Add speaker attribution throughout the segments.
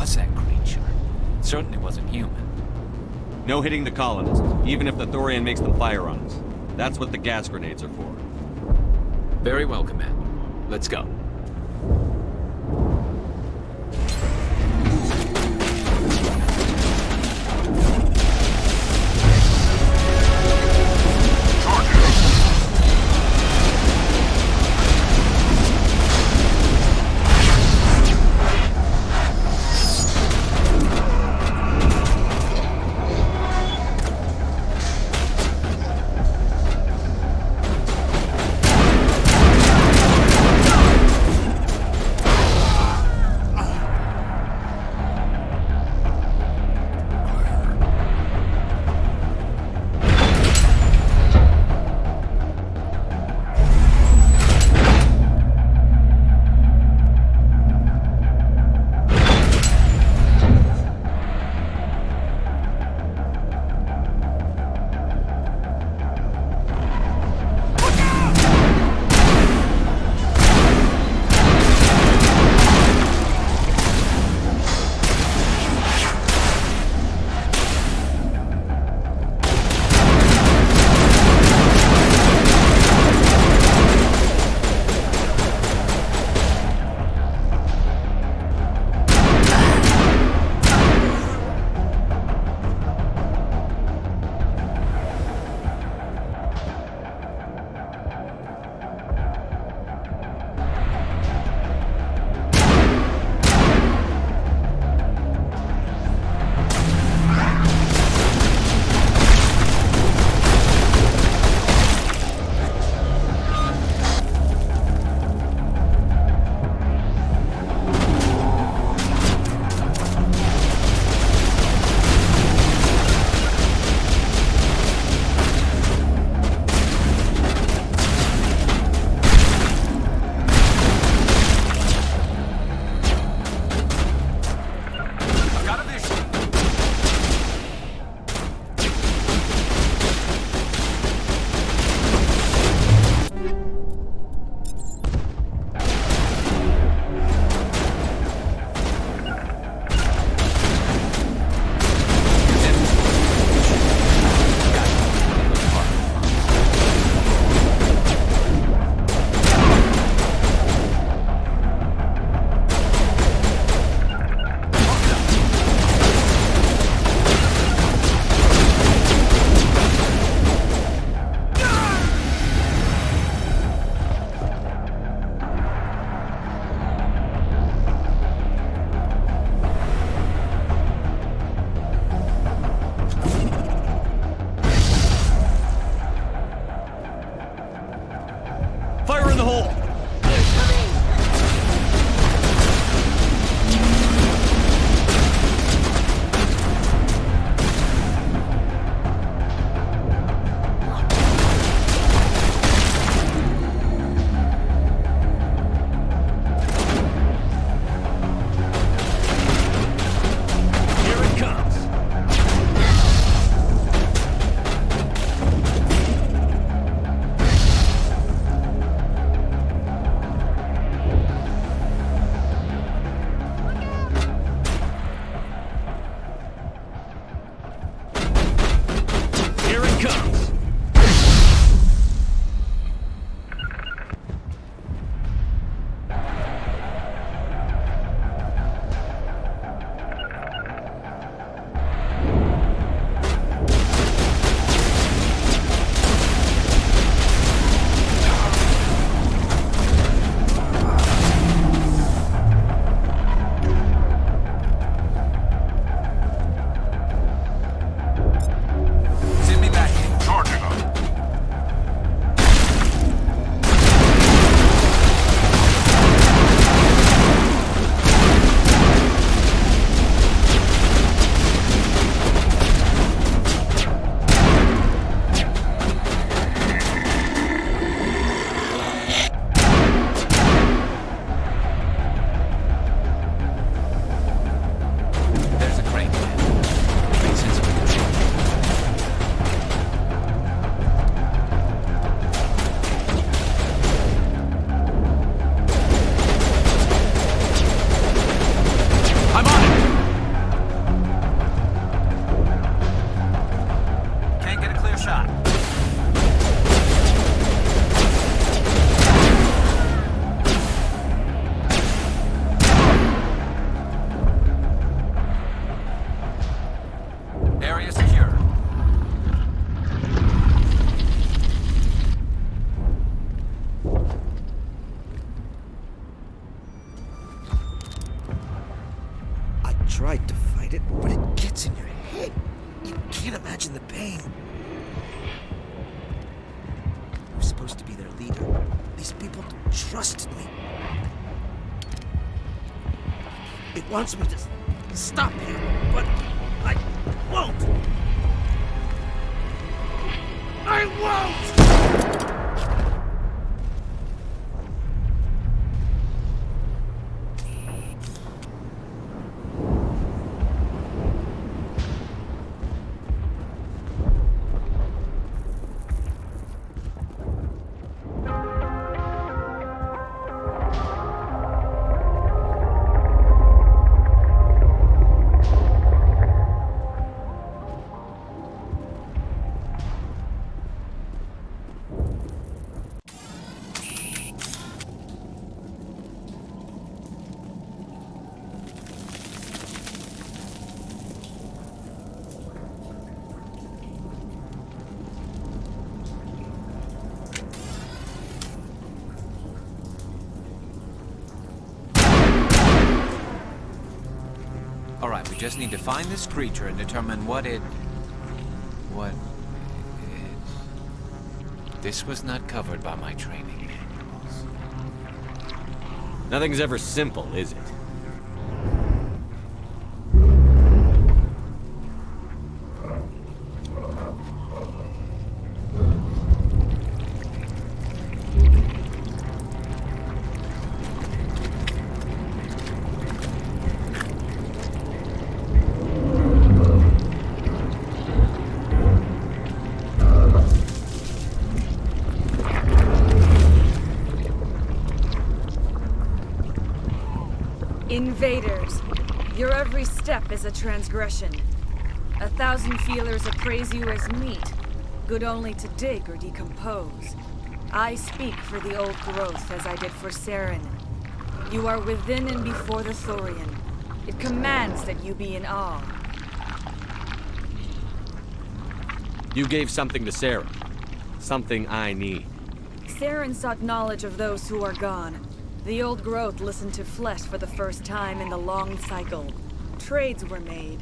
Speaker 1: was that creature? It certainly wasn't human.
Speaker 2: No hitting the colonists, even if the Thorian makes them fire on us. That's what the gas grenades are for.
Speaker 1: Very well, Commander. Let's go.
Speaker 3: to fight it, but it gets in your head. You can't imagine the pain. I'm supposed to be their leader. These people trusted me. It wants me to stop you, but I won't. I won't!
Speaker 1: Alright, we just need to find this creature and determine what it is. This was not covered by my training manuals.
Speaker 2: Nothing's ever simple, is it?
Speaker 4: Invaders, your every step is a transgression. 1,000 feelers appraise you as meat, good only to dig or decompose. I speak for the old growth as I did for Saren. You are within and before the Thorian. It commands that you be in awe.
Speaker 2: You gave something to Sarah. Something I need.
Speaker 4: Saren sought knowledge of those who are gone. The old growth listened to flesh for the first time in the long cycle. Trades were made.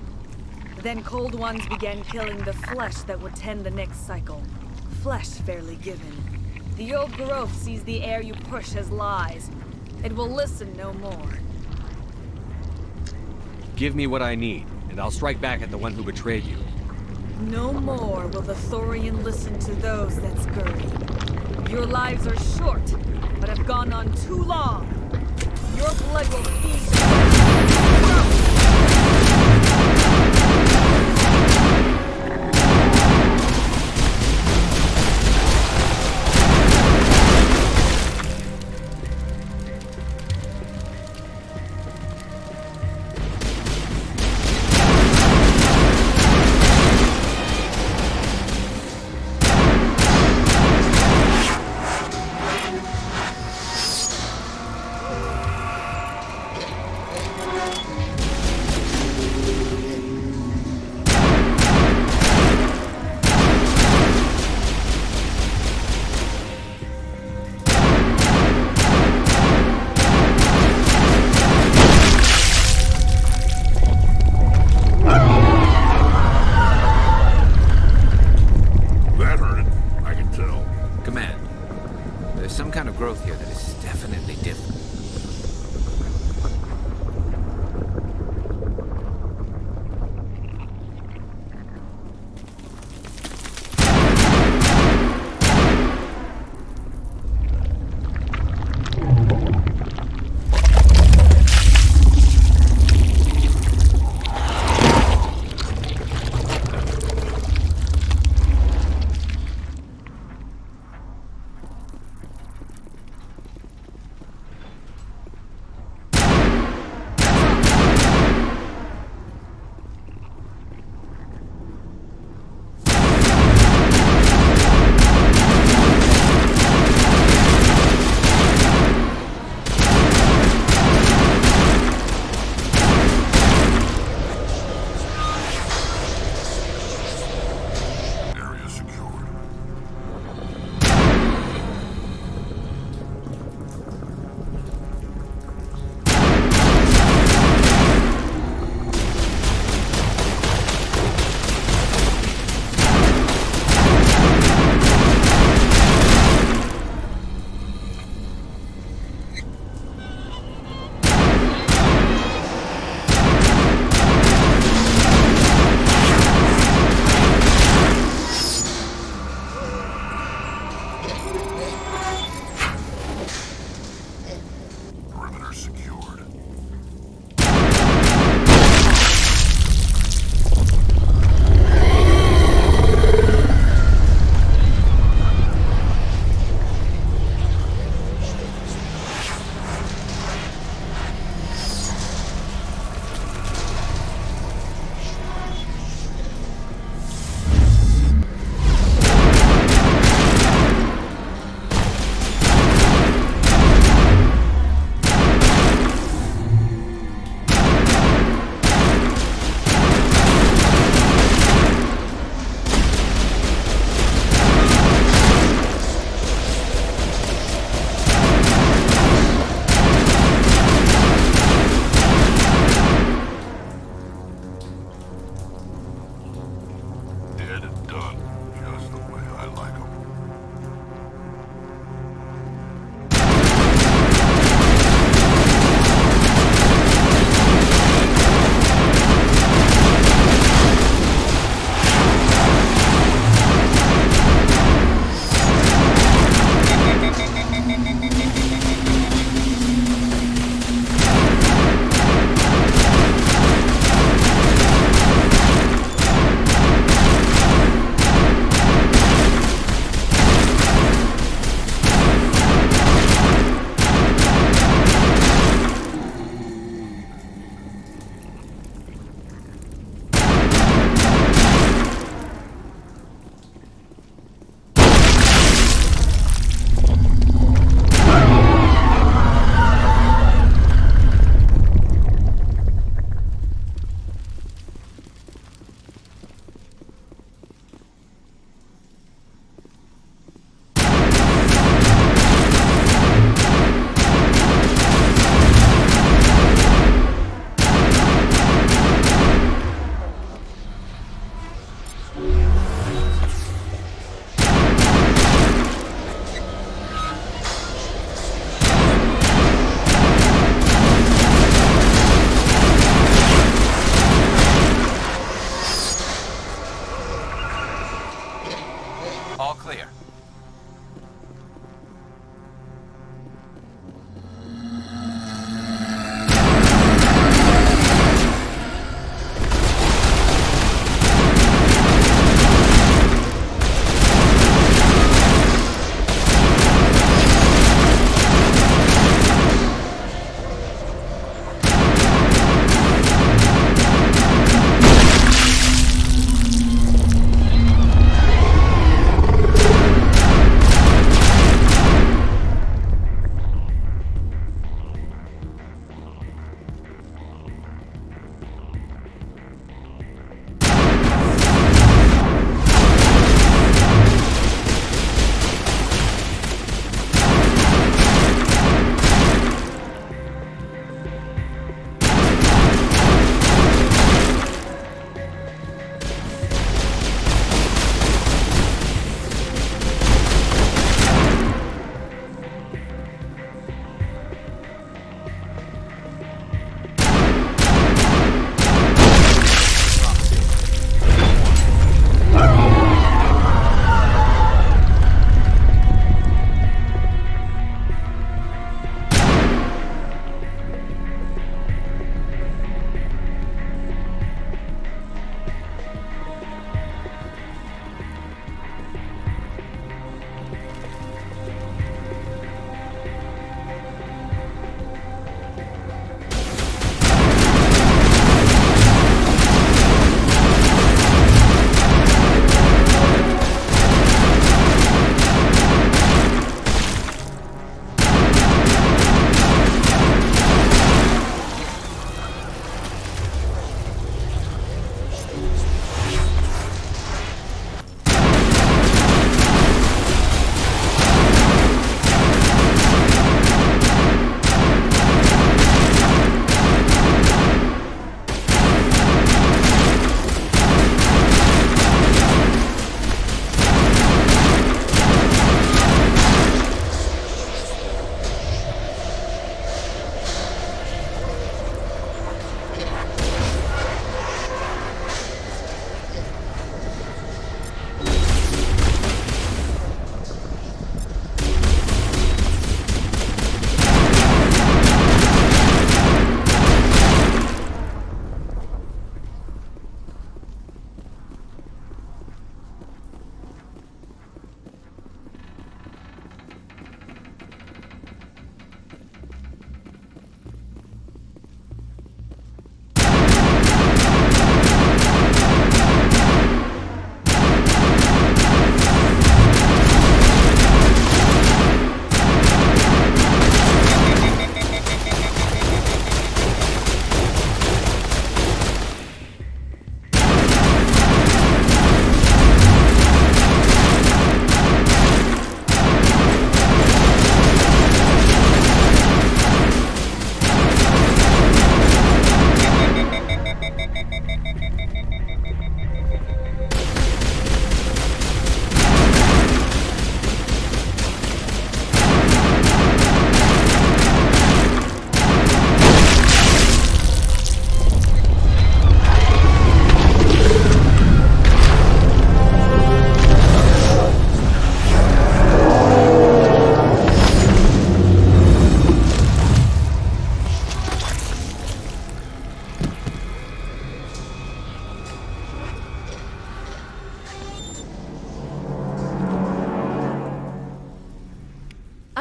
Speaker 4: Then cold ones began killing the flesh that would tend the next cycle. Flesh fairly given. The old growth sees the air you push as lies. It will listen no more.
Speaker 2: Give me what I need, and I'll strike back at the one who betrayed you.
Speaker 4: No more will the Thorian listen to those that scurry. Your lives are short, but have gone on too long. Your blood will feast.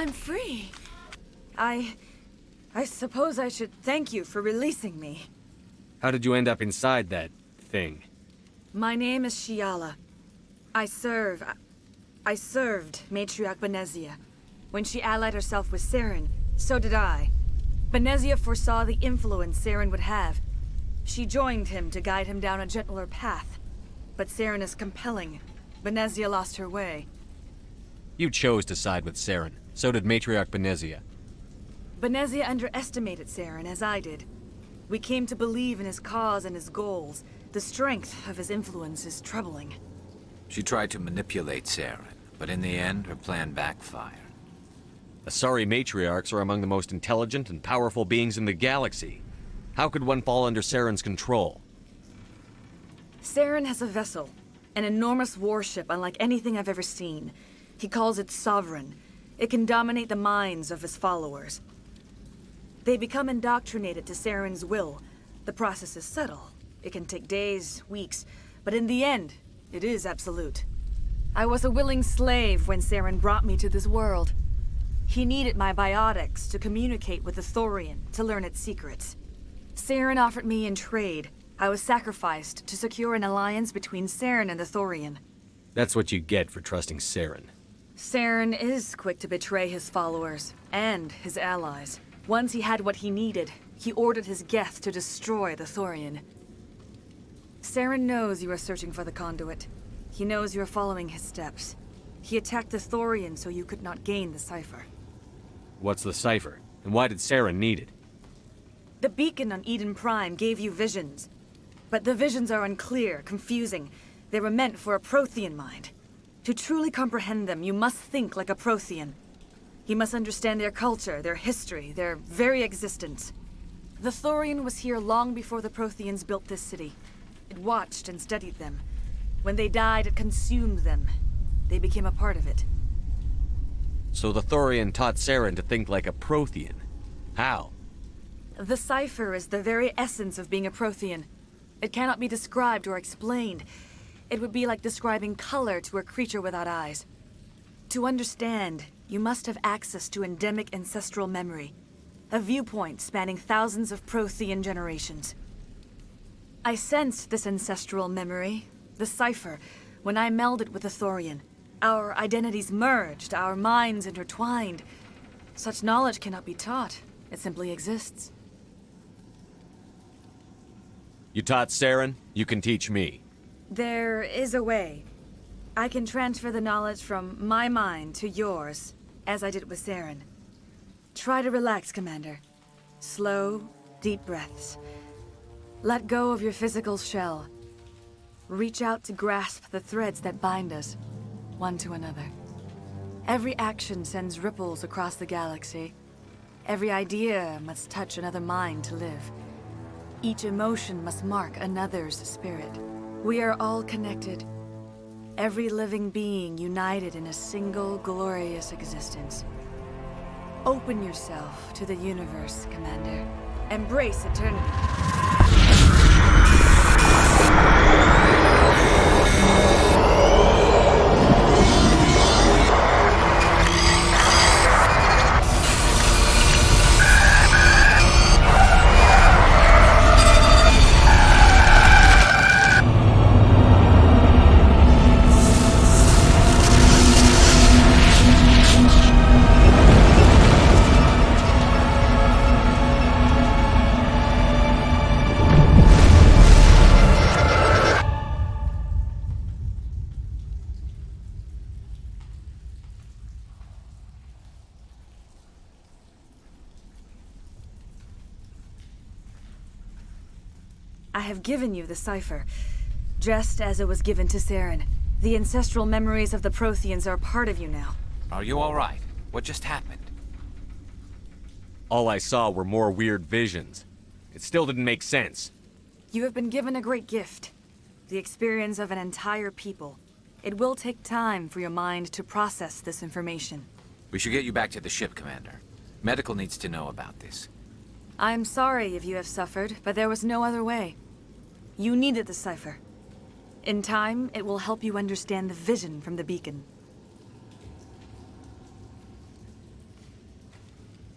Speaker 4: I'm free. I suppose I should thank you for releasing me.
Speaker 2: How did you end up inside that thing?
Speaker 4: My name is Shiala. I served Matriarch Benezia. When she allied herself with Saren, so did I. Benezia foresaw the influence Saren would have. She joined him to guide him down a gentler path. But Saren is compelling. Benezia lost her way.
Speaker 2: You chose to side with Saren. So did Matriarch Benezia.
Speaker 4: Benezia underestimated Saren, as I did. We came to believe in his cause and his goals. The strength of his influence is troubling.
Speaker 1: She tried to manipulate Saren, but in the end, her plan backfired.
Speaker 2: Asari matriarchs are among the most intelligent and powerful beings in the galaxy. How could one fall under Saren's control?
Speaker 4: Saren has a vessel, an enormous warship unlike anything I've ever seen. He calls it Sovereign. It can dominate the minds of his followers. They become indoctrinated to Saren's will. The process is subtle. It can take days, weeks, but in the end, it is absolute. I was a willing slave when Saren brought me to this world. He needed my biotics to communicate with the Thorian, to learn its secrets. Saren offered me in trade. I was sacrificed to secure an alliance between Saren and the Thorian.
Speaker 2: That's what you get for trusting Saren.
Speaker 4: Saren is quick to betray his followers, and his allies. Once he had what he needed, he ordered his Geth to destroy the Thorian. Saren knows you are searching for the conduit. He knows you are following his steps. He attacked the Thorian so you could not gain the cipher.
Speaker 2: What's the cipher? And why did Saren need it?
Speaker 4: The beacon on Eden Prime gave you visions. But the visions are unclear, confusing. They were meant for a Prothean mind. To truly comprehend them, you must think like a Prothean. You must understand their culture, their history, their very existence. The Thorian was here long before the Protheans built this city. It watched and studied them. When they died, it consumed them. They became a part of it.
Speaker 2: So the Thorian taught Saren to think like a Prothean. How?
Speaker 4: The cipher is the very essence of being a Prothean. It cannot be described or explained. It would be like describing color to a creature without eyes. To understand, you must have access to endemic ancestral memory, a viewpoint spanning thousands of Prothean generations. I sensed this ancestral memory, the cipher, when I melded with the Thorian. Our identities merged, our minds intertwined. Such knowledge cannot be taught. It simply exists.
Speaker 2: You taught Saren, you can teach me.
Speaker 4: There is a way. I can transfer the knowledge from my mind to yours, as I did with Saren. Try to relax, Commander. Slow, deep breaths. Let go of your physical shell. Reach out to grasp the threads that bind us, one to another. Every action sends ripples across the galaxy. Every idea must touch another mind to live. Each emotion must mark another's spirit. We are all connected. Every living being united in a single glorious existence. Open yourself to the universe, Commander. Embrace eternity. I have given you the cipher, just as it was given to Saren. The ancestral memories of the Protheans are part of you now.
Speaker 1: Are you all right? What just happened?
Speaker 2: All I saw were more weird visions. It still didn't make sense.
Speaker 4: You have been given a great gift. The experience of an entire people. It will take time for your mind to process this information.
Speaker 1: We should get you back to the ship, Commander. Medical needs to know about this.
Speaker 4: I'm sorry if you have suffered, but there was no other way. You needed the cipher. In time, it will help you understand the vision from the beacon.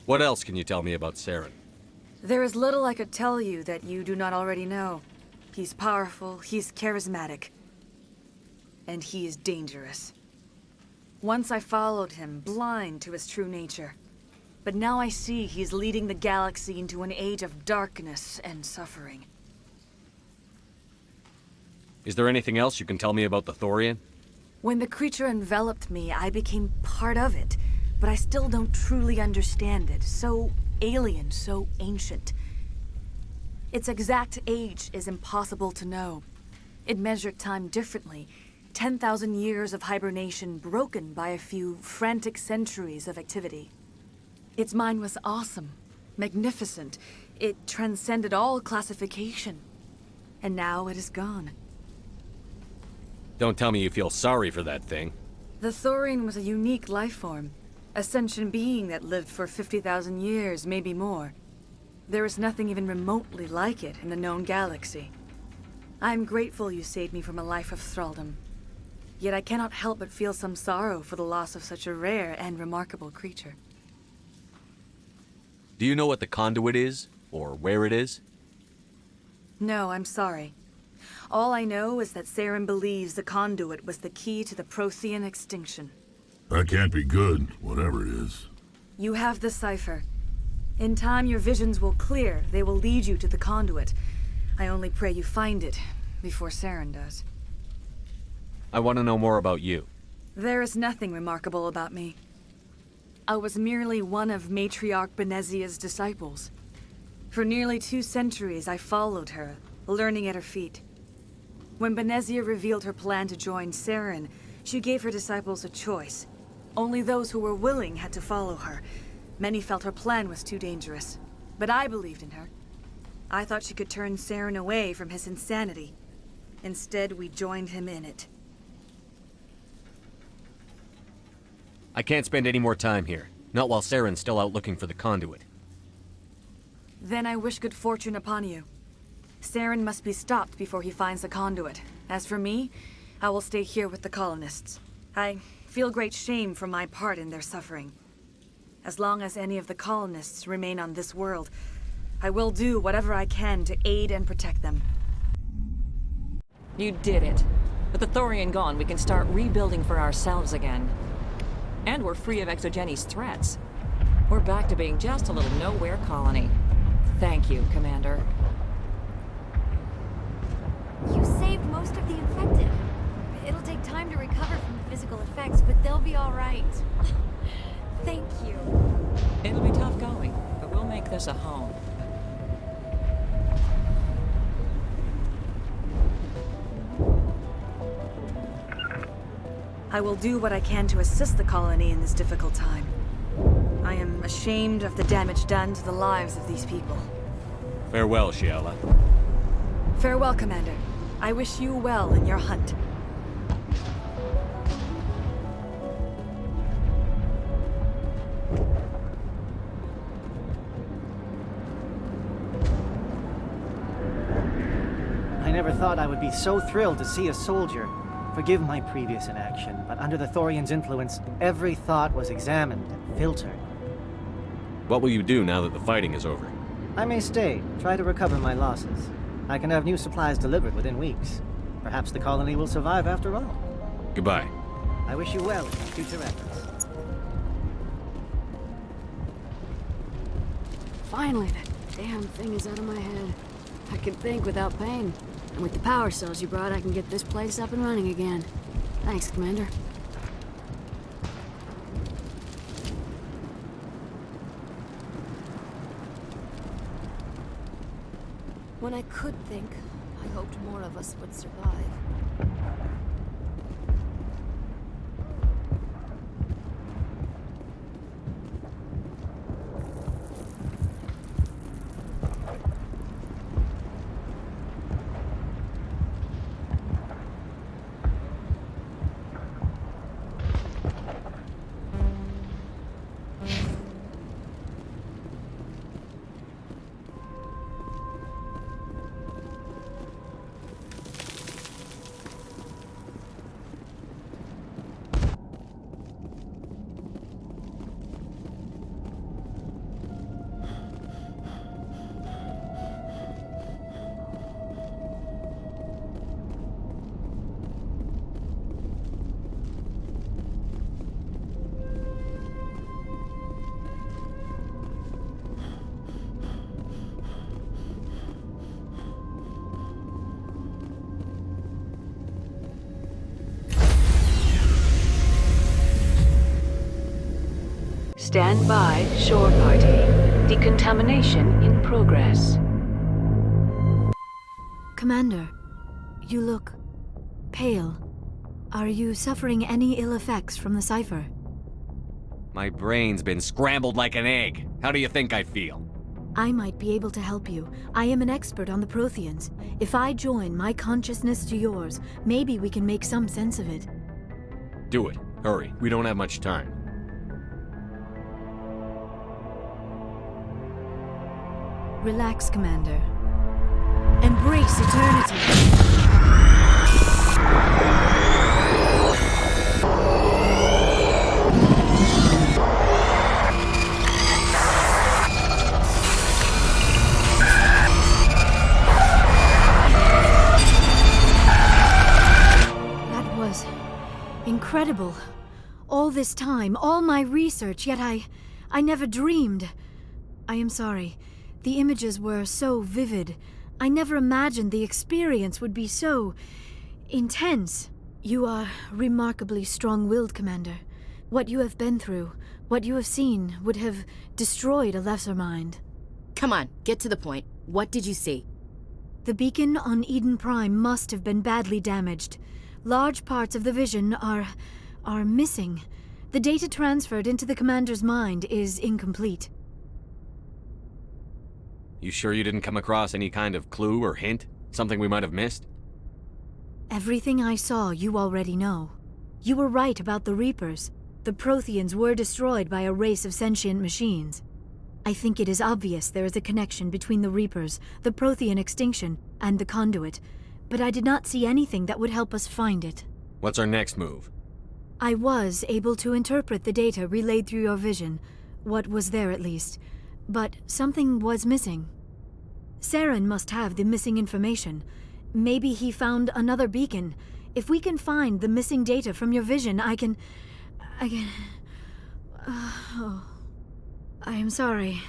Speaker 2: What else can you tell me about Saren?
Speaker 4: There is little I could tell you that you do not already know. He's powerful, he's charismatic, and he is dangerous. Once I followed him, blind to his true nature. But now I see he's leading the galaxy into an age of darkness and suffering.
Speaker 2: Is there anything else you can tell me about the Thorian?
Speaker 4: When the creature enveloped me, I became part of it, but I still don't truly understand it. So alien, so ancient. Its exact age is impossible to know. It measured time differently. 10,000 years of hibernation broken by a few frantic centuries of activity. Its mind was awesome, magnificent. It transcended all classification. And now it is gone.
Speaker 2: Don't tell me you feel sorry for that thing.
Speaker 4: The Thorian was a unique life form. A sentient being that lived for 50,000 years, maybe more. There is nothing even remotely like it in the known galaxy. I'm grateful you saved me from a life of thraldom. Yet I cannot help but feel some sorrow for the loss of such a rare and remarkable creature.
Speaker 2: Do you know what the conduit is? Or where it is?
Speaker 4: No, I'm sorry. All I know is that Saren believes the conduit was the key to the Prothean extinction.
Speaker 5: That can't be good, whatever it is.
Speaker 4: You have the cipher. In time, your visions will clear. They will lead you to the conduit. I only pray you find it before Saren does.
Speaker 2: I want to know more about you.
Speaker 4: There is nothing remarkable about me. I was merely one of Matriarch Benezia's disciples. For nearly 2 centuries, I followed her, learning at her feet. When Benezia revealed her plan to join Saren, she gave her disciples a choice. Only those who were willing had to follow her. Many felt her plan was too dangerous, but I believed in her. I thought she could turn Saren away from his insanity. Instead, we joined him in it.
Speaker 2: I can't spend any more time here. Not while Saren's still out looking for the conduit.
Speaker 4: Then I wish good fortune upon you. Saren must be stopped before he finds the conduit. As for me, I will stay here with the colonists. I feel great shame for my part in their suffering. As long as any of the colonists remain on this world, I will do whatever I can to aid and protect them.
Speaker 6: You did it. With the Thorian gone, we can start rebuilding for ourselves again. And we're free of Exogenes' threats. We're back to being just a little nowhere colony. Thank you, Commander.
Speaker 7: You saved most of the infected. It'll take time to recover from the physical effects, but they'll be all right. Thank you.
Speaker 6: It'll be tough going, but we'll make this a home.
Speaker 4: I will do what I can to assist the colony in this difficult time. I am ashamed of the damage done to the lives of these people.
Speaker 2: Farewell, Shiala.
Speaker 4: Farewell, Commander. I wish you well in your hunt.
Speaker 8: I never thought I would be so thrilled to see a soldier. Forgive my previous inaction, but under the Thorian's influence, every thought was examined and filtered.
Speaker 2: What will you do now that the fighting is over?
Speaker 8: I may stay, try to recover my losses. I can have new supplies delivered within weeks. Perhaps the colony will survive after all.
Speaker 2: Goodbye.
Speaker 8: I wish you well in your future efforts.
Speaker 9: Finally, that damn thing is out of my head. I can think without pain. And with the power cells you brought, I can get this place up and running again. Thanks, Commander.
Speaker 7: When I could think, I hoped more of us would survive.
Speaker 10: Stand by, shore party. Decontamination in progress.
Speaker 9: Commander, you look pale. Are you suffering any ill effects from the cipher?
Speaker 2: My brain's been scrambled like an egg. How do you think I feel?
Speaker 9: I might be able to help you. I am an expert on the Protheans. If I join my consciousness to yours, maybe we can make some sense of it.
Speaker 2: Do it. Hurry. We don't have much time.
Speaker 9: Relax, Commander. Embrace eternity. Incredible. All this time, all my research, yet I never dreamed. I am sorry. The images were so vivid. I never imagined the experience would be so intense. You are remarkably strong-willed, Commander. What you have been through, what you have seen, would have destroyed a lesser mind.
Speaker 11: Come on, get to the point. What did you see?
Speaker 9: The beacon on Eden Prime must have been badly damaged. Large parts of the vision are missing. The data transferred into the commander's mind is incomplete.
Speaker 2: You sure you didn't come across any kind of clue or hint? Something we might have missed?
Speaker 9: Everything I saw you already know. You were right about the Reapers. The Protheans were destroyed by a race of sentient machines. I think it is obvious there is a connection between the Reapers, the Prothean extinction, and the Conduit. But I did not see anything that would help us find it.
Speaker 2: What's our next move?
Speaker 9: I was able to interpret the data relayed through your vision, what was there at least, but something was missing. Saren must have the missing information. Maybe he found another beacon. If we can find the missing data from your vision, I can... I am sorry.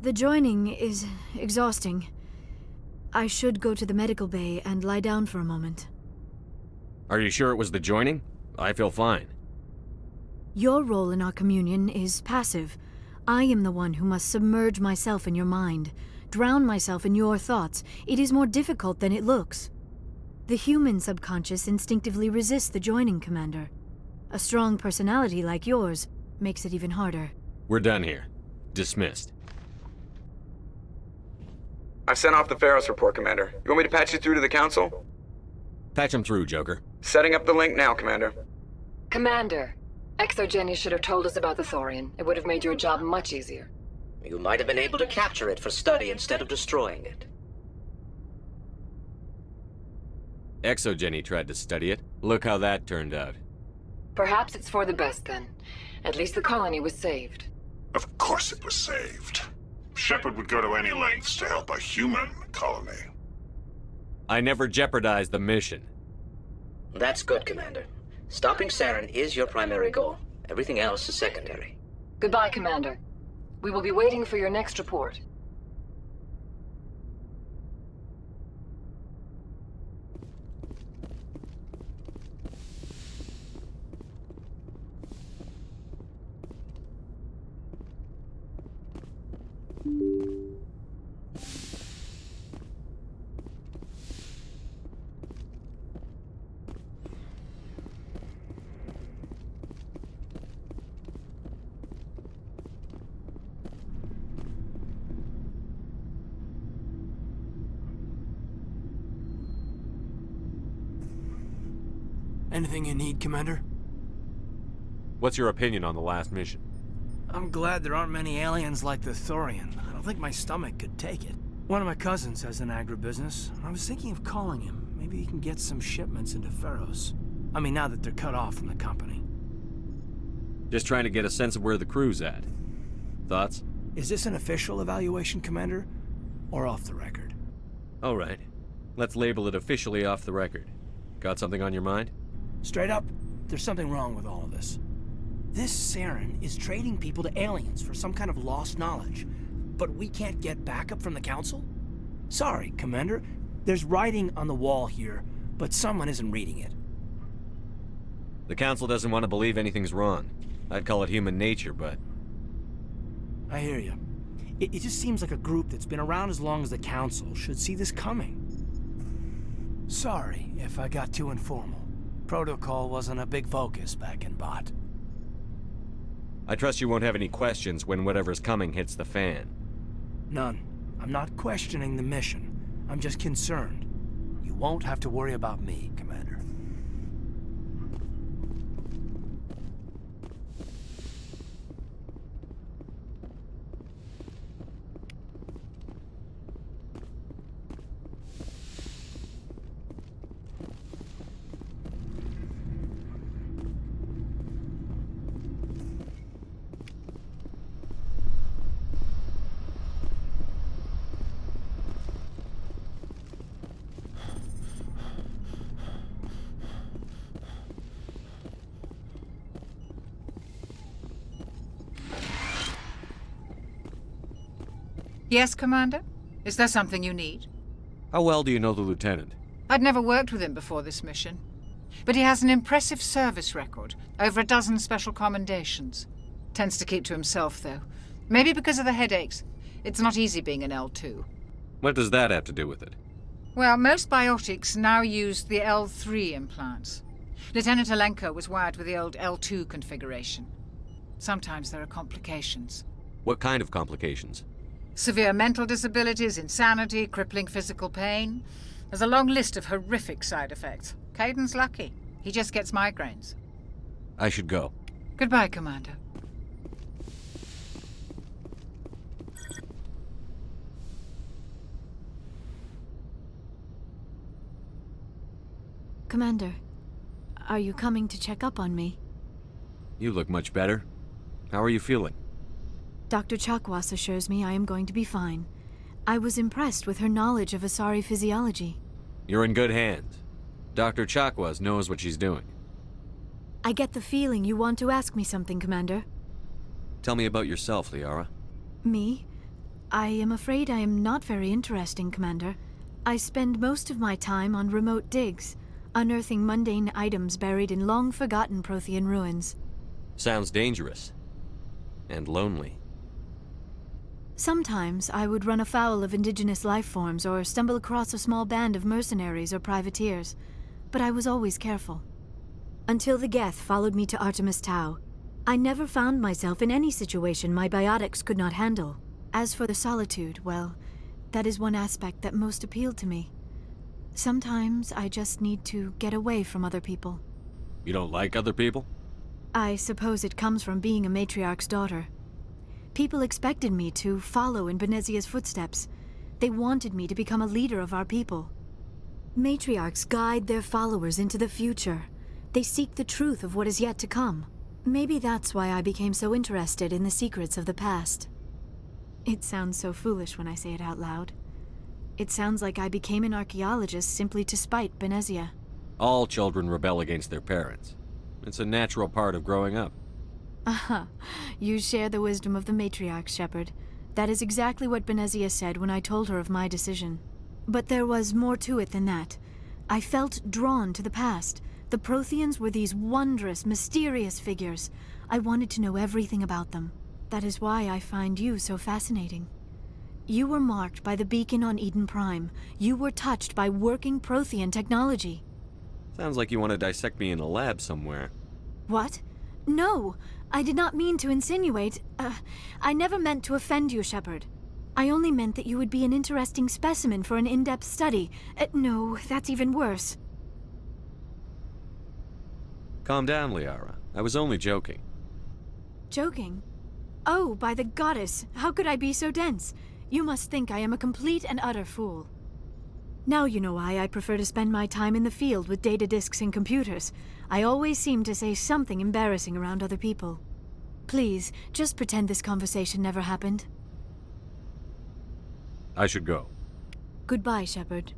Speaker 9: The joining is exhausting. I should go to the medical bay and lie down for a moment.
Speaker 2: Are you sure it was the joining? I feel fine.
Speaker 9: Your role in our communion is passive. I am the one who must submerge myself in your mind, drown myself in your thoughts. It is more difficult than it looks. The human subconscious instinctively resists the joining, Commander. A strong personality like yours makes it even harder.
Speaker 2: We're done here. Dismissed.
Speaker 12: I've sent off the Feros report, Commander. You want me to patch you through to the Council?
Speaker 2: Patch him through, Joker.
Speaker 12: Setting up the link now, Commander.
Speaker 10: Commander, Exogeny should have told us about the Thorian. It would have made your job much easier.
Speaker 13: You might have been able to capture it for study instead of destroying it.
Speaker 2: Exogeny tried to study it. Look how that turned out.
Speaker 10: Perhaps it's for the best then. At least the colony was saved.
Speaker 5: Of course it was saved. Shepard would go to any lengths to help a human colony.
Speaker 2: I never jeopardized the mission.
Speaker 13: That's good, Commander. Stopping Saren is your primary goal. Everything else is secondary.
Speaker 10: Goodbye, Commander. We will be waiting for your next report.
Speaker 3: Anything you need, Commander?
Speaker 2: What's your opinion on the last mission?
Speaker 3: I'm glad there aren't many aliens like the Thorian. I don't think my stomach could take it. One of my cousins has an agribusiness. I was thinking of calling him. Maybe he can get some shipments into Feros. I mean, now that they're cut off from the company.
Speaker 2: Just trying to get a sense of where the crew's at. Thoughts?
Speaker 3: Is this an official evaluation, Commander? Or off the record?
Speaker 2: All right. Let's label it officially off the record. Got something on your mind?
Speaker 3: Straight up, there's something wrong with all of this. This Saren is trading people to aliens for some kind of lost knowledge. But we can't get backup from the Council? Sorry, Commander. There's writing on the wall here, but someone isn't reading it.
Speaker 2: The Council doesn't want to believe anything's wrong. I'd call it human nature, but
Speaker 3: I hear you. It just seems like a group that's been around as long as the Council should see this coming. Sorry if I got too informal. Protocol wasn't a big focus back in Bot.
Speaker 2: I trust you won't have any questions when whatever's coming hits the fan.
Speaker 3: None. I'm not questioning the mission. I'm just concerned. You won't have to worry about me, Commander.
Speaker 14: Yes, Commander? Is there something you need?
Speaker 2: How well do you know the Lieutenant?
Speaker 14: I'd never worked with him before this mission. But he has an impressive service record, over a dozen special commendations. Tends to keep to himself, though. Maybe because of the headaches. It's not easy being an L2.
Speaker 2: What does that have to do with it?
Speaker 14: Well, most biotics now use the L3 implants. Lieutenant Alenko was wired with the old L2 configuration. Sometimes there are complications.
Speaker 2: What kind of complications?
Speaker 14: Severe mental disabilities, insanity, crippling physical pain. There's a long list of horrific side effects. Caden's lucky. He just gets migraines.
Speaker 2: I should go.
Speaker 14: Goodbye, Commander.
Speaker 9: Commander, are you coming to check up on me?
Speaker 2: You look much better. How are you feeling?
Speaker 9: Dr. Chakwas assures me I am going to be fine. I was impressed with her knowledge of Asari physiology.
Speaker 2: You're in good hands. Dr. Chakwas knows what she's doing.
Speaker 9: I get the feeling you want to ask me something, Commander.
Speaker 2: Tell me about yourself, Liara.
Speaker 9: Me? I am afraid I am not very interesting, Commander. I spend most of my time on remote digs, unearthing mundane items buried in long-forgotten Prothean ruins.
Speaker 2: Sounds dangerous. And lonely.
Speaker 9: Sometimes I would run afoul of indigenous life forms or stumble across a small band of mercenaries or privateers, but I was always careful. Until the Geth followed me to Artemis Tau, I never found myself in any situation my biotics could not handle. As for the solitude, well, that is one aspect that most appealed to me. Sometimes I just need to get away from other people.
Speaker 2: You don't like other people?
Speaker 9: I suppose it comes from being a matriarch's daughter. People expected me to follow in Benezia's footsteps. They wanted me to become a leader of our people. Matriarchs guide their followers into the future. They seek the truth of what is yet to come. Maybe that's why I became so interested in the secrets of the past. It sounds so foolish when I say it out loud. It sounds like I became an archaeologist simply to spite Benezia.
Speaker 2: All children rebel against their parents. It's a natural part of growing up.
Speaker 9: Aha, you share the wisdom of the matriarch, Shepard. That is exactly what Benezia said when I told her of my decision. But there was more to it than that. I felt drawn to the past. The Protheans were these wondrous, mysterious figures. I wanted to know everything about them. That is why I find you so fascinating. You were marked by the beacon on Eden Prime. You were touched by working Prothean technology.
Speaker 2: Sounds like you want to dissect me in a lab somewhere.
Speaker 9: What? No! I did not mean to insinuate. I never meant to offend you, Shepard. I only meant that you would be an interesting specimen for an in-depth study. No, that's even worse.
Speaker 2: Calm down, Liara. I was only joking.
Speaker 9: Joking? Oh, by the goddess, how could I be so dense? You must think I am a complete and utter fool. Now you know why I prefer to spend my time in the field with data disks and computers. I always seem to say something embarrassing around other people. Please, just pretend this conversation never happened.
Speaker 2: I should go.
Speaker 9: Goodbye, Shepard.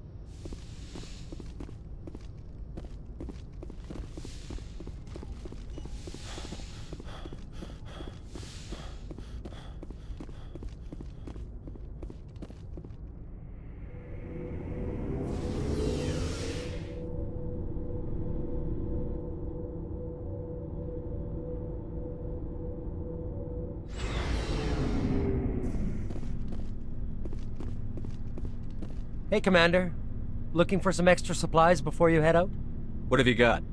Speaker 15: Hey, Commander. Looking for some extra supplies before you head out?
Speaker 2: What have you got?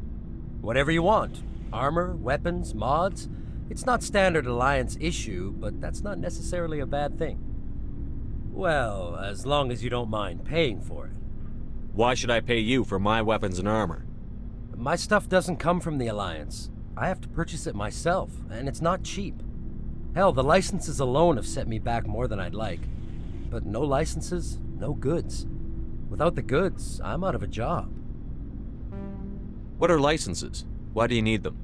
Speaker 15: Whatever you want. Armor, weapons, mods. It's not standard Alliance issue, but that's not necessarily a bad thing. Well, as long as you don't mind paying for it.
Speaker 2: Why should I pay you for my weapons and armor?
Speaker 15: My stuff doesn't come from the Alliance. I have to purchase it myself, and it's not cheap. Hell, the licenses alone have set me back more than I'd like. But no licenses, no goods. Without the goods, I'm out of a job.
Speaker 2: What are licenses? Why do you need them?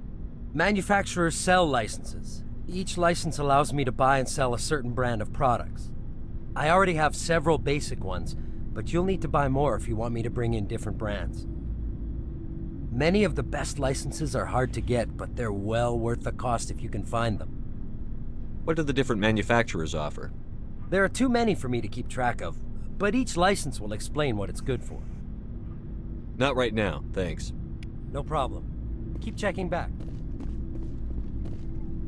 Speaker 15: Manufacturers sell licenses. Each license allows me to buy and sell a certain brand of products. I already have several basic ones, but you'll need to buy more if you want me to bring in different brands. Many of the best licenses are hard to get, but they're well worth the cost if you can find them.
Speaker 2: What do the different manufacturers offer?
Speaker 15: There are too many for me to keep track of, but each license will explain what it's good for.
Speaker 2: Not right now, thanks.
Speaker 15: No problem. Keep checking back.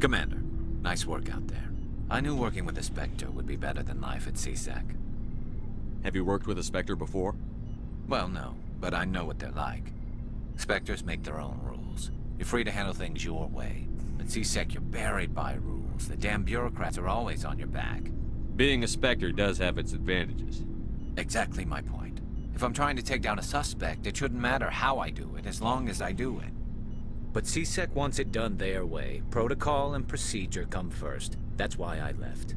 Speaker 1: Commander, nice work out there. I knew working with a Spectre would be better than life at CSEC.
Speaker 2: Have you worked with a Spectre before?
Speaker 1: Well, no, but I know what they're like. Spectres make their own rules. You're free to handle things your way. At CSEC, you're buried by rules. The damn bureaucrats are always on your back.
Speaker 2: Being a Spectre does have its advantages.
Speaker 1: Exactly my point. If I'm trying to take down a suspect, it shouldn't matter how I do it, as long as I do it. But CSEC wants it done their way. Protocol and procedure come first. That's why I left.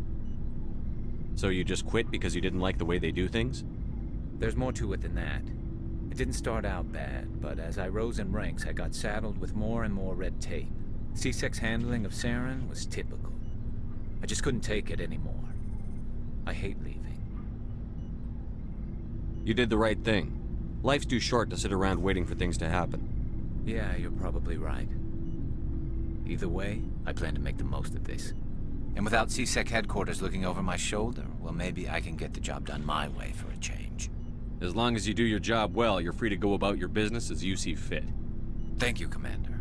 Speaker 2: So you just quit because you didn't like the way they do things?
Speaker 1: There's more to it than that. It didn't start out bad, but as I rose in ranks, I got saddled with more and more red tape. CSEC's handling of Saren was typical. I just couldn't take it anymore. I hate leaving.
Speaker 2: You did the right thing. Life's too short to sit around waiting for things to happen.
Speaker 1: Yeah, you're probably right. Either way, I plan to make the most of this. And without CSEC headquarters looking over my shoulder, well, maybe I can get the job done my way for a change.
Speaker 2: As long as you do your job well, you're free to go about your business as you see fit.
Speaker 1: Thank you, Commander.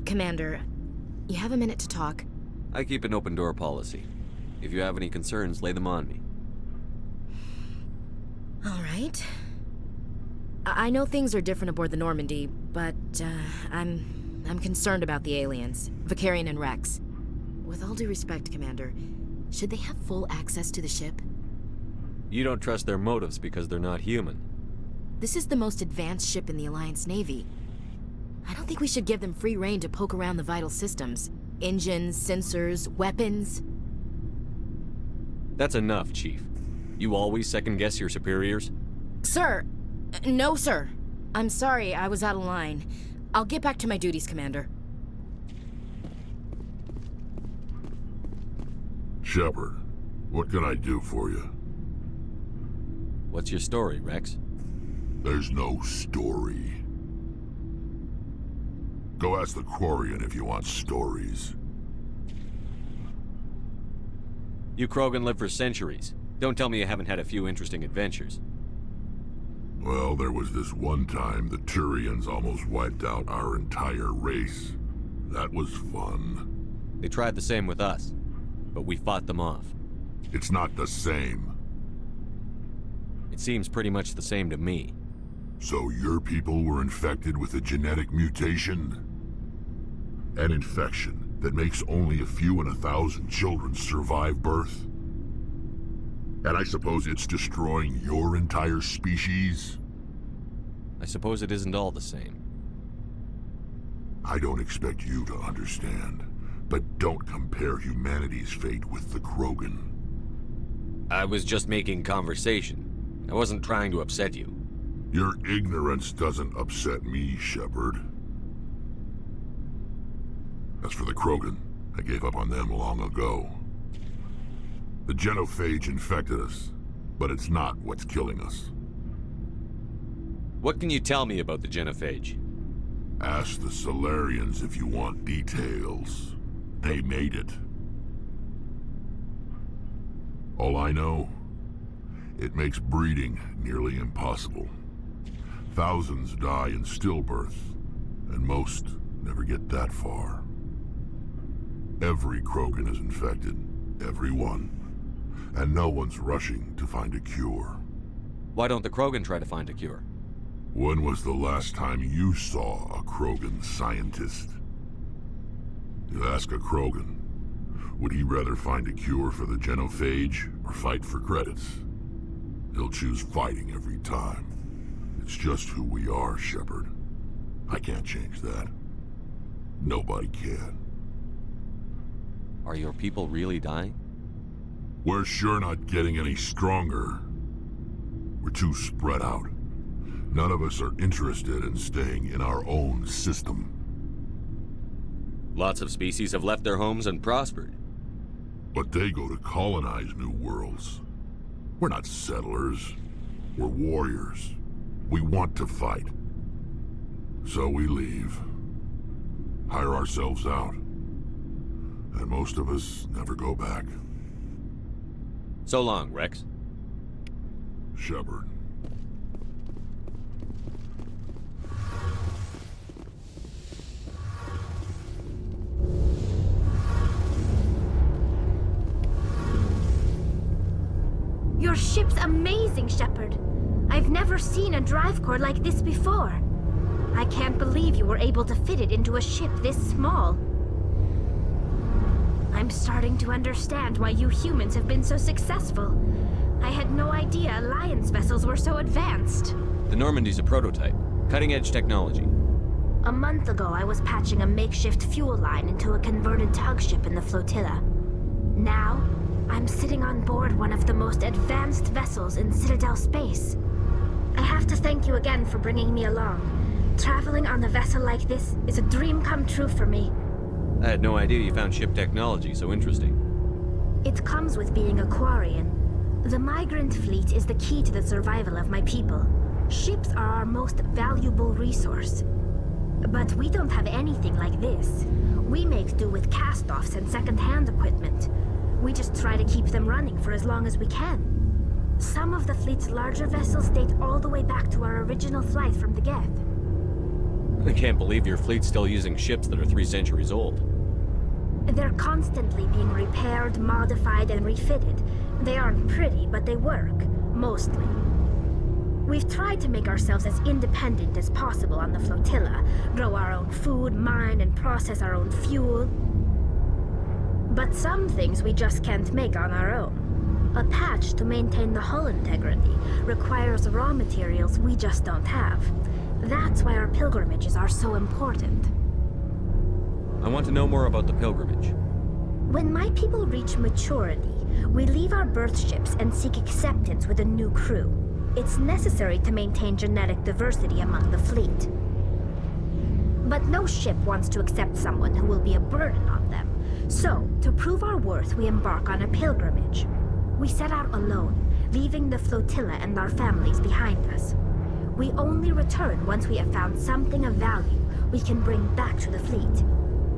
Speaker 11: Commander, you have a minute to talk?
Speaker 2: I keep an open door policy. If you have any concerns, lay them on me.
Speaker 11: All right. I know things are different aboard the Normandy, but I'm concerned about the aliens, Vicarian and Rex. With all due respect, Commander, should they have full access to the ship?
Speaker 2: You don't trust their motives because they're not human.
Speaker 11: This is the most advanced ship in the Alliance Navy. I don't think we should give them free rein to poke around the vital systems. Engines, sensors, weapons.
Speaker 2: That's enough, Chief. You always second-guess your superiors?
Speaker 11: Sir! No, sir. I'm sorry, I was out of line. I'll get back to my duties, Commander.
Speaker 5: Shepard, what can I do for you?
Speaker 2: What's your story, Rex?
Speaker 5: There's no story. Go ask the Thorian if you want stories.
Speaker 2: You Krogan live for centuries. Don't tell me you haven't had a few interesting adventures.
Speaker 5: Well, there was this one time the Turians almost wiped out our entire race. That was fun.
Speaker 2: They tried the same with us, but we fought them off.
Speaker 5: It's not the same.
Speaker 2: It seems pretty much the same to me.
Speaker 5: So your people were infected with a genetic mutation? An infection that makes only a few in 1,000 children survive birth? And I suppose it's destroying your entire species?
Speaker 2: I suppose it isn't all the same.
Speaker 5: I don't expect you to understand, but don't compare humanity's fate with the Krogan.
Speaker 2: I was just making conversation. I wasn't trying to upset you.
Speaker 5: Your ignorance doesn't upset me, Shepard. As for the Krogan, I gave up on them long ago. The genophage infected us, but it's not what's killing us.
Speaker 2: What can you tell me about the genophage?
Speaker 5: Ask the Solarians if you want details. They made it. All I know, it makes breeding nearly impossible. Thousands die in stillbirth, and most never get that far. Every Krogan is infected. Every one. And no one's rushing to find a cure.
Speaker 2: Why don't the Krogan try to find a cure?
Speaker 5: When was the last time you saw a Krogan scientist? You ask a Krogan, would he rather find a cure for the genophage or fight for credits? He'll choose fighting every time. It's just who we are, Shepard. I can't change that. Nobody can.
Speaker 2: Are your people really dying?
Speaker 5: We're sure not getting any stronger. We're too spread out. None of us are interested in staying in our own system.
Speaker 2: Lots of species have left their homes and prospered.
Speaker 5: But they go to colonize new worlds. We're not settlers. We're warriors. We want to fight. So we leave. Hire ourselves out. And most of us never go back.
Speaker 2: So long, Rex.
Speaker 5: Shepard.
Speaker 7: Your ship's amazing, Shepard. I've never seen a drive core like this before. I can't believe you were able to fit it into a ship this small. I'm starting to understand why you humans have been so successful. I had no idea Alliance vessels were so advanced.
Speaker 2: The Normandy's a prototype. Cutting-edge technology.
Speaker 7: A month ago, I was patching a makeshift fuel line into a converted tug ship in the flotilla. Now, I'm sitting on board one of the most advanced vessels in Citadel space. I have to thank you again for bringing me along. Traveling on a vessel like this is a dream come true for me.
Speaker 2: I had no idea you found ship technology so interesting.
Speaker 7: It comes with being a Quarian. The migrant fleet is the key to the survival of my people. Ships are our most valuable resource. But we don't have anything like this. We make do with cast-offs and second-hand equipment. We just try to keep them running for as long as we can. Some of the fleet's larger vessels date all the way back to our original flight from the Geth.
Speaker 2: I can't believe your fleet's still using ships that are 3 centuries old.
Speaker 7: They're constantly being repaired, modified, and refitted. They aren't pretty, but they work. Mostly. We've tried to make ourselves as independent as possible on the flotilla. Grow our own food, mine, and process our own fuel. But some things we just can't make on our own. A patch to maintain the hull integrity requires raw materials we just don't have. That's why our pilgrimages are so important.
Speaker 2: I want to know more about the pilgrimage.
Speaker 7: When my people reach maturity, we leave our birth ships and seek acceptance with a new crew. It's necessary to maintain genetic diversity among the fleet. But no ship wants to accept someone who will be a burden on them. So, to prove our worth, we embark on a pilgrimage. We set out alone, leaving the flotilla and our families behind us. We only return once we have found something of value we can bring back to the fleet.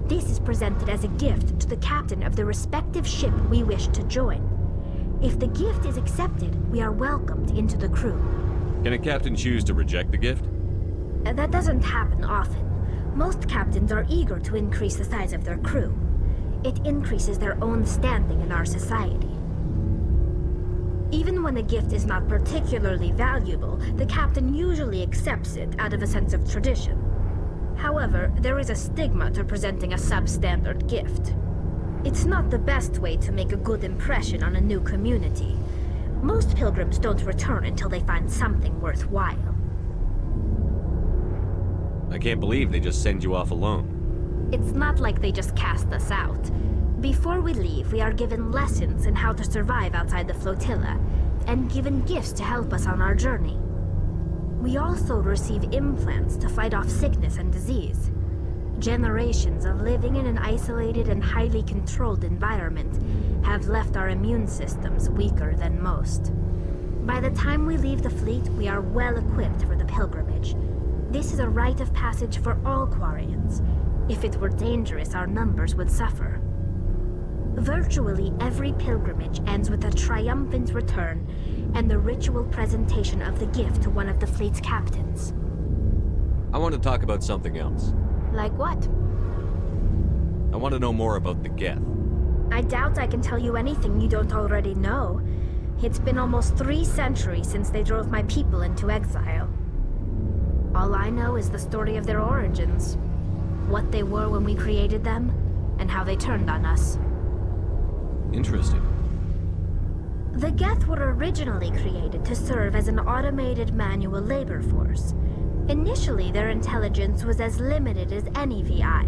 Speaker 7: This is presented as a gift to the captain of the respective ship we wish to join. If the gift is accepted, we are welcomed into the crew.
Speaker 2: Can a captain choose to reject the gift?
Speaker 7: That doesn't happen often. Most captains are eager to increase the size of their crew. It increases their own standing in our society. Even when a gift is not particularly valuable, the captain usually accepts it out of a sense of tradition. However, there is a stigma to presenting a substandard gift. It's not the best way to make a good impression on a new community. Most pilgrims don't return until they find something worthwhile.
Speaker 2: I can't believe they just send you off alone.
Speaker 7: It's not like they just cast us out. Before we leave, we are given lessons in how to survive outside the flotilla, and given gifts to help us on our journey. We also receive implants to fight off sickness and disease. Generations of living in an isolated and highly controlled environment have left our immune systems weaker than most. By the time we leave the fleet, we are well equipped for the pilgrimage. This is a rite of passage for all Quarians. If it were dangerous, our numbers would suffer. Virtually every pilgrimage ends with a triumphant return and the ritual presentation of the gift to one of the fleet's captains.
Speaker 2: I want to talk about something else.
Speaker 7: Like what?
Speaker 2: I want to know more about the Geth.
Speaker 7: I doubt I can tell you anything you don't already know. It's been almost 3 centuries since they drove my people into exile. All I know is the story of their origins. What they were when we created them, and how they turned on us.
Speaker 2: Interesting.
Speaker 7: The Geth were originally created to serve as an automated manual labor force. Initially, their intelligence was as limited as any VI.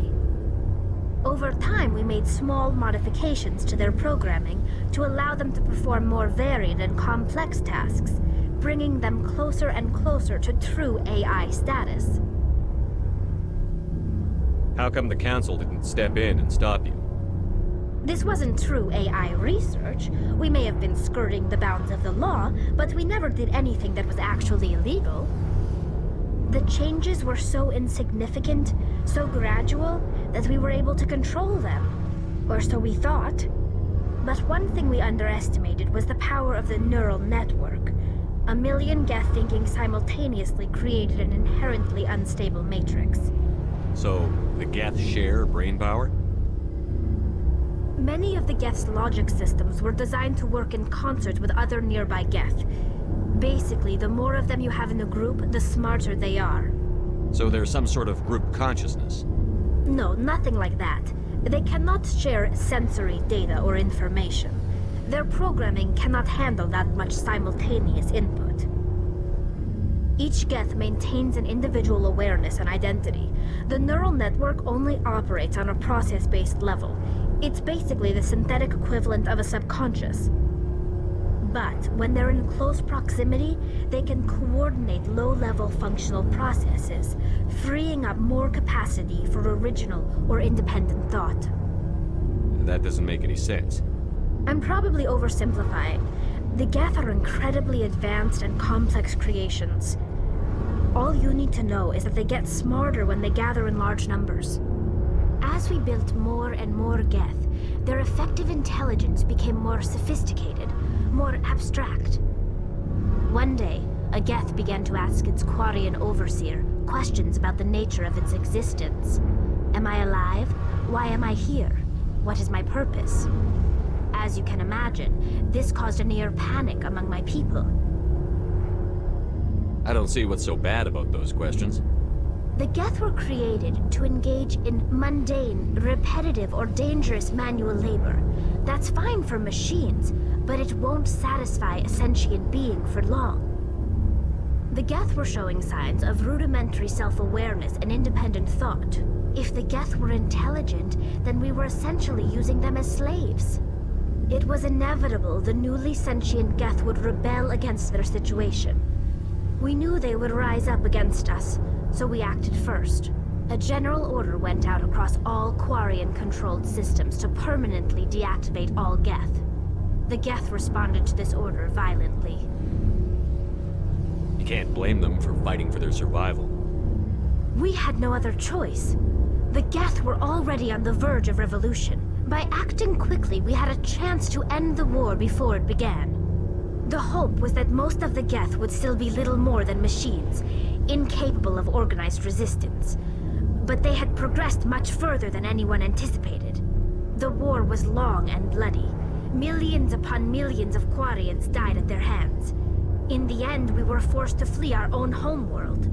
Speaker 7: Over time, we made small modifications to their programming to allow them to perform more varied and complex tasks, bringing them closer and closer to true AI status.
Speaker 2: How come the Council didn't step in and stop you?
Speaker 7: This wasn't true AI research. We may have been skirting the bounds of the law, but we never did anything that was actually illegal. The changes were so insignificant, so gradual, that we were able to control them. Or so we thought. But one thing we underestimated was the power of the neural network. 1 million Geth thinking simultaneously created an inherently unstable matrix.
Speaker 2: So, the Geth share brain power?
Speaker 7: Many of the Geth's logic systems were designed to work in concert with other nearby Geth. Basically, the more of them you have in a group, the smarter they are.
Speaker 2: So there's some sort of group consciousness?
Speaker 7: No, nothing like that. They cannot share sensory data or information. Their programming cannot handle that much simultaneous input. Each Geth maintains an individual awareness and identity. The neural network only operates on a process-based level. It's basically the synthetic equivalent of a subconscious. But when they're in close proximity, they can coordinate low-level functional processes, freeing up more capacity for original or independent thought.
Speaker 2: That doesn't make any sense.
Speaker 7: I'm probably oversimplifying. The Geth are incredibly advanced and complex creations. All you need to know is that they get smarter when they gather in large numbers. As we built more and more Geth, their effective intelligence became more sophisticated, more abstract. One day, a Geth began to ask its Quarian overseer questions about the nature of its existence. Am I alive? Why am I here? What is my purpose? As you can imagine, this caused a near panic among my people.
Speaker 2: I don't see what's so bad about those questions.
Speaker 7: The Geth were created to engage in mundane, repetitive, or dangerous manual labor. That's fine for machines, but it won't satisfy a sentient being for long. The Geth were showing signs of rudimentary self-awareness and independent thought. If the Geth were intelligent, then we were essentially using them as slaves. It was inevitable the newly sentient Geth would rebel against their situation. We knew they would rise up against us, so we acted first. A general order went out across all Quarian-controlled systems to permanently deactivate all Geth. The Geth responded to this order violently.
Speaker 2: You can't blame them for fighting for their survival.
Speaker 7: We had no other choice. The Geth were already on the verge of revolution. By acting quickly, we had a chance to end the war before it began. The hope was that most of the Geth would still be little more than machines, incapable of organized resistance. But they had progressed much further than anyone anticipated. The war was long and bloody. Millions upon millions of Quarians died at their hands. In the end, we were forced to flee our own homeworld.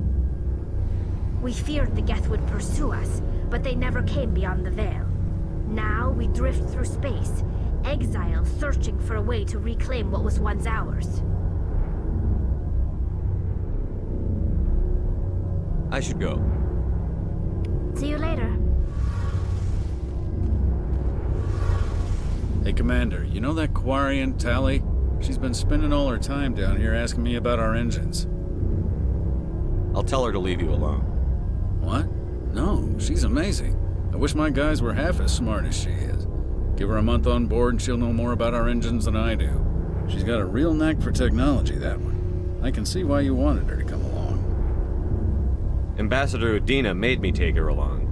Speaker 7: We feared the Geth would pursue us, but they never came beyond the Veil. Now we drift through space, exile searching for a way to reclaim what was once ours.
Speaker 2: I should go.
Speaker 7: See you later.
Speaker 16: Hey, Commander, you know that Quarian, Tally? She's been spending all her time down here asking me about our engines.
Speaker 2: I'll tell her to leave you alone.
Speaker 16: What? No, she's amazing. I wish my guys were half as smart as she is. Give her a month on board and she'll know more about our engines than I do. She's got a real knack for technology, that one. I can see why you wanted her to come along.
Speaker 2: Ambassador Udina made me take her along.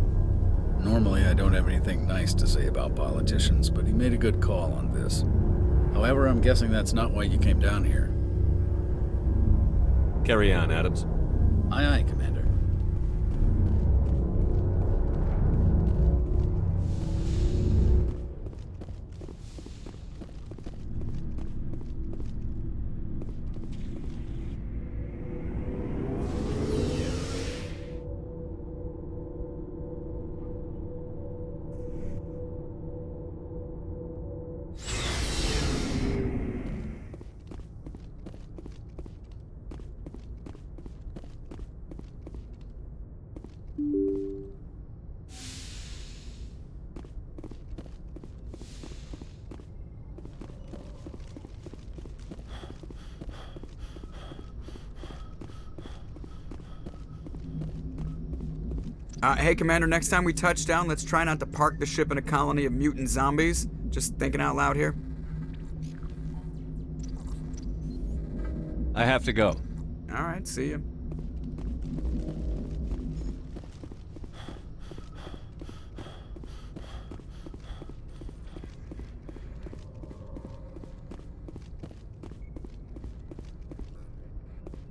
Speaker 16: Normally I don't have anything nice to say about politicians, but he made a good call on this. However, I'm guessing that's not why you came down here.
Speaker 2: Carry on, Adams.
Speaker 16: Aye, aye, Commander.
Speaker 12: Hey, Commander, next time we touch down, let's try not to park the ship in a colony of mutant zombies. Just thinking out loud here.
Speaker 2: I have to go.
Speaker 12: All right, see you.